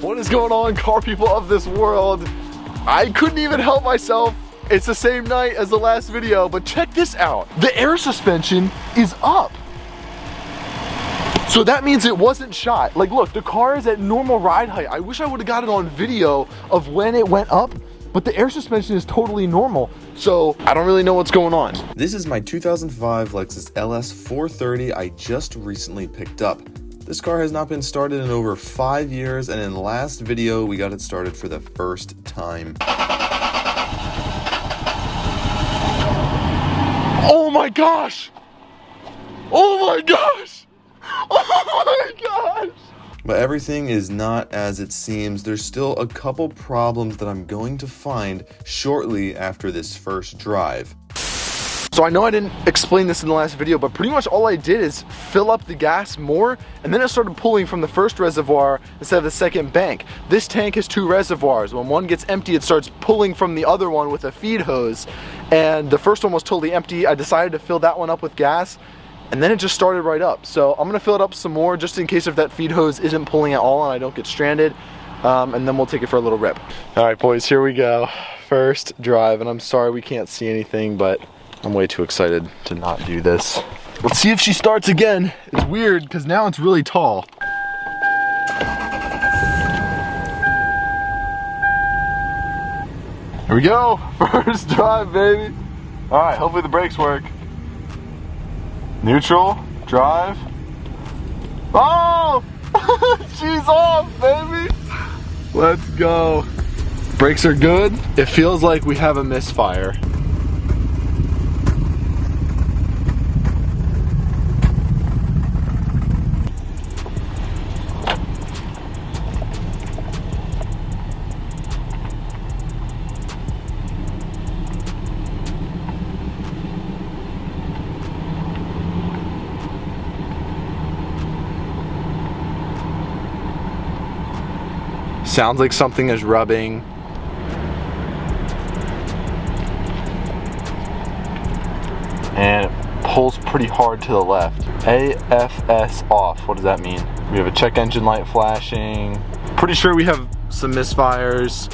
What is going on, car people of this world? I couldn't even help myself. It's the same night as the last video, but check this out. The air suspension is up. So that means it wasn't shot. Like, look, the car is at normal ride height. I wish I would have got it on video of when it went up, but the air suspension is totally normal. So I don't really know what's going on. This is my 2005 Lexus LS430 I just recently picked up. This car has not been started in over 5 years, and in the last video, we got it started for the first time. Oh my gosh! Oh my gosh! Oh my gosh! But everything is not as it seems. There's still a couple problems that I'm going to find shortly after this first drive. So I know I didn't explain this in the last video, but pretty much all I did is fill up the gas more, and then it started pulling from the first reservoir instead of the second bank. This tank has 2 reservoirs. When one gets empty, it starts pulling from the other one with a feed hose, and the first one was totally empty. I decided to fill that one up with gas, and then it just started right up. So I'm gonna fill it up some more just in case if that feed hose isn't pulling at all and I don't get stranded, and then we'll take it for a little rip. All right, boys, here we go. First drive, and I'm sorry we can't see anything, but I'm way too excited to not do this. Let's see if she starts again. It's weird because now it's really tall. Here we go. First drive, baby. All right, hopefully the brakes work. Neutral, drive. Oh, she's off, baby. Let's go. Brakes are good. It feels like we have a misfire. Sounds like something is rubbing. And it pulls pretty hard to the left. AFS off, what does that mean? We have a check engine light flashing. Pretty sure we have some misfires,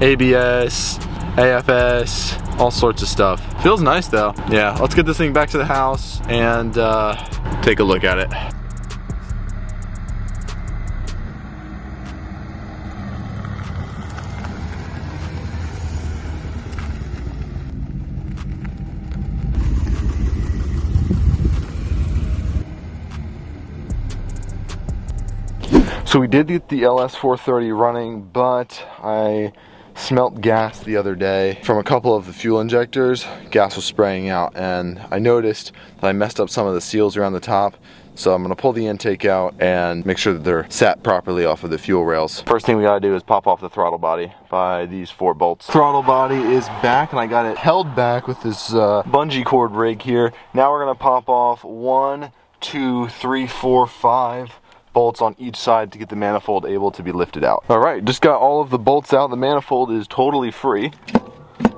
ABS, AFS, all sorts of stuff. Feels nice though. Yeah, let's get this thing back to the house and take a look at it. So we did get the LS430 running, but I smelt gas the other day from a couple of the fuel injectors. Gas was spraying out, and I noticed that I messed up some of the seals around the top. So I'm gonna pull the intake out and make sure that they're sat properly off of the fuel rails. First thing we gotta do is pop off the throttle body by these 4 bolts. Throttle body is back, and I got it held back with this bungee cord rig here. Now we're gonna pop off 1, 2, 3, 4, 5 bolts on each side to get the manifold able to be lifted out. All right, just got all of the bolts out. The manifold is totally free.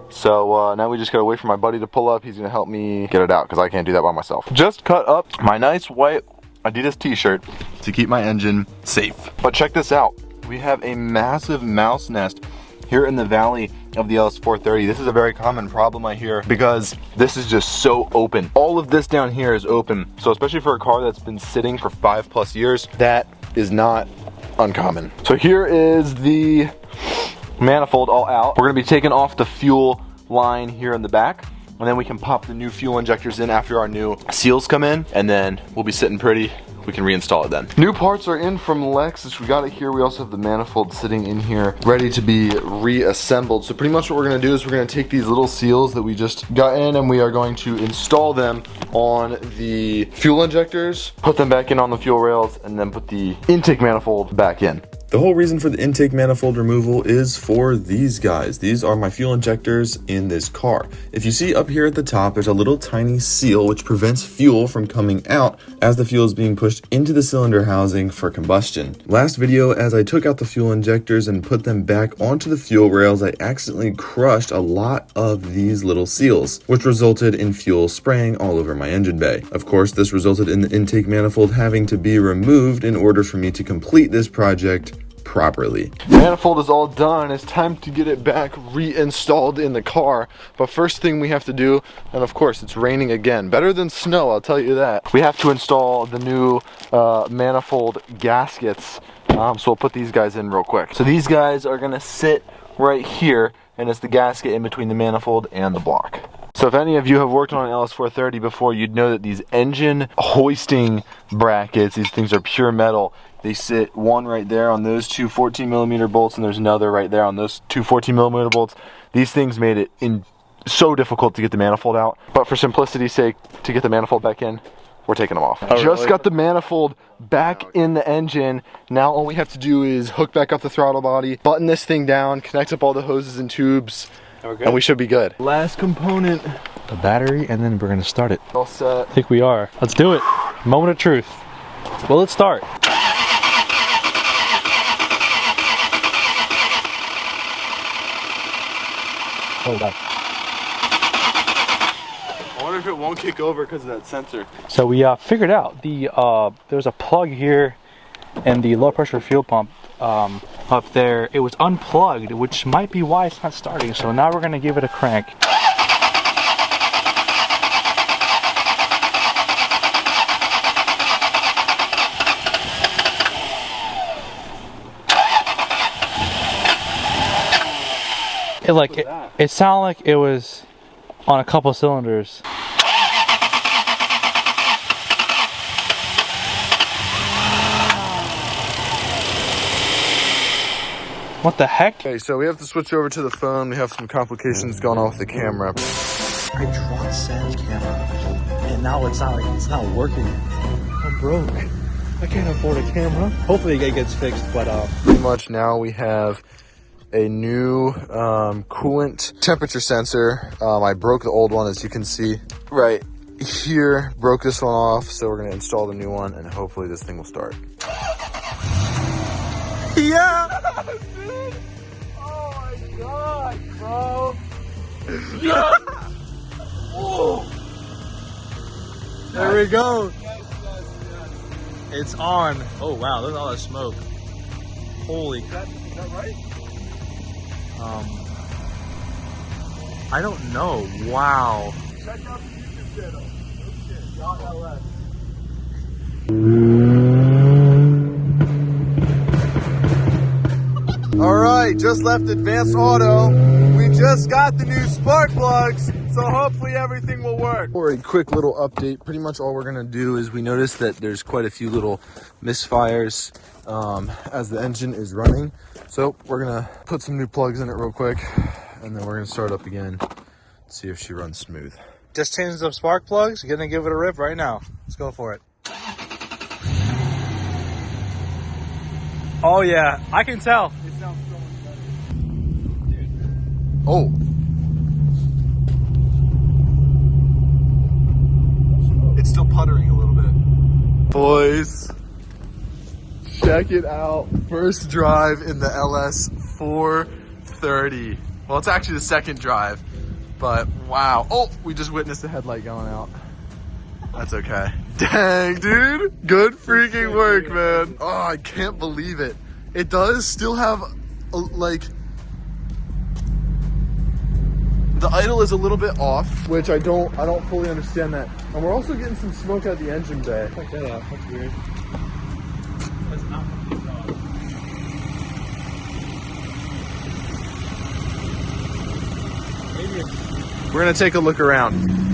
So now we just gotta wait for my buddy to pull up. He's gonna help me get it out because I can't do that by myself. Just cut up my nice white Adidas t-shirt to keep my engine safe. But check this out. We have a massive mouse nest here in the valley of the LS430. This is a very common problem I hear because this is just so open. All of this down here is open. So especially for a car that's been sitting for 5+ years, that is not uncommon. So here is the manifold all out. We're gonna be taking off the fuel line here in the back, and then we can pop the new fuel injectors in after our new seals come in, and then we'll be sitting pretty. We can reinstall it then. New parts are in from Lexus. We got it here. We also have the manifold sitting in here ready to be reassembled. So pretty much what we're gonna do is we're gonna take these little seals that we just got in, and we are going to install them on the fuel injectors, put them back in on the fuel rails, and then put the intake manifold back in. The whole reason for the intake manifold removal is for these guys. These are my fuel injectors in this car. If you see up here at the top, there's a little tiny seal which prevents fuel from coming out as the fuel is being pushed into the cylinder housing for combustion. Last video, as I took out the fuel injectors and put them back onto the fuel rails, I accidentally crushed a lot of these little seals, which resulted in fuel spraying all over my engine bay. Of course, this resulted in the intake manifold having to be removed in order for me to complete this project properly. Manifold is all done. It's time to get it back reinstalled in the car. But first thing we have to do, and of course it's raining again, better than snow, I'll tell you that. We have to install the new manifold gaskets. So we'll put these guys in real quick. So these guys are gonna sit right here, and it's the gasket in between the manifold and the block. So if any of you have worked on an LS430 before, you'd know that these engine hoisting brackets, these things are pure metal. They sit one right there on those two 14mm bolts, and there's another right there on those two 14mm bolts. These things made it so difficult to get the manifold out, but for simplicity's sake, to get the manifold back in, we're taking them off. Just got the manifold back in the engine. Now all we have to do is hook back up the throttle body, button this thing down, connect up all the hoses and tubes, and we should be good. Last component, the battery, and then we're gonna start it. All set. I think we are. Let's do it. Moment of truth. Well, let's start. Oh, God. I wonder if it won't kick over because of that sensor. So we figured out there's a plug here and the low pressure fuel pump up there. It was unplugged, which might be why it's not starting. So now we're gonna give it a crank. It sounded like it was on a couple cylinders. What the heck? Okay, so we have to switch over to the phone. We have some complications going on with the camera. I dropped Sam's camera, and now it's not working. I'm broke. I can't afford a camera. Hopefully it gets fixed, but pretty much now we have a new coolant temperature sensor. I broke the old one, as you can see right here. Broke this one off, so we're gonna install the new one, and hopefully this thing will start. Yeah! Dude! Oh my god, bro! Yeah! Oh! There we go. it's on. Oh wow, look at all that smoke. Holy. Is that right? I don't know. Wow. Check out the YouTube channel. LS. All right, just left Advanced Auto. We just got the new spark plugs, so hopefully everything will work. For a quick little update, pretty much all we're gonna do is we noticed that there's quite a few little misfires as the engine is running. So we're gonna put some new plugs in it real quick, and then we're gonna start up again, see if she runs smooth. Just changed the spark plugs. Gonna give it a rip right now. Let's go for it. Oh yeah, I can tell. It sounds so much better. Oh. It's still puttering a little bit. Boys, check it out. First drive in the LS430. Well, it's actually the second drive, but wow. Oh, we just witnessed the headlight going out. That's okay. Dang, dude. Good freaking work, man. Oh, I can't believe it. It does still have, like, the idle is a little bit off, which I don't fully understand that. And we're also getting some smoke out the engine bay. Check that out. That's weird. That's not maybe it's... We're gonna take a look around.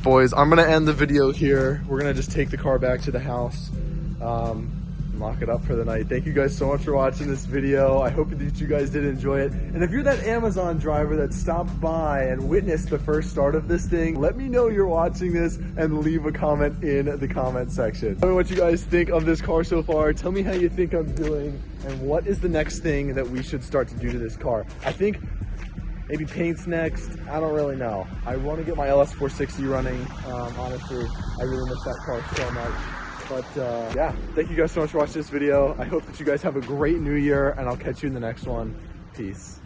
Boys, I'm gonna end the video here. We're gonna just take the car back to the house, lock it up for the night. Thank you guys so much for watching this video. I hope that you guys did enjoy it. And if you're that Amazon driver that stopped by and witnessed the first start of this thing, let me know you're watching this and leave a comment in the comment section. Tell me what you guys think of this car so far. Tell me how you think I'm doing and what is the next thing that we should start to do to this car. I think Maybe paint's next. I don't really know. I want to get my LS460 running. Honestly, I really miss that car so much. But yeah, thank you guys so much for watching this video. I hope that you guys have a great new year, and I'll catch you in the next one. Peace.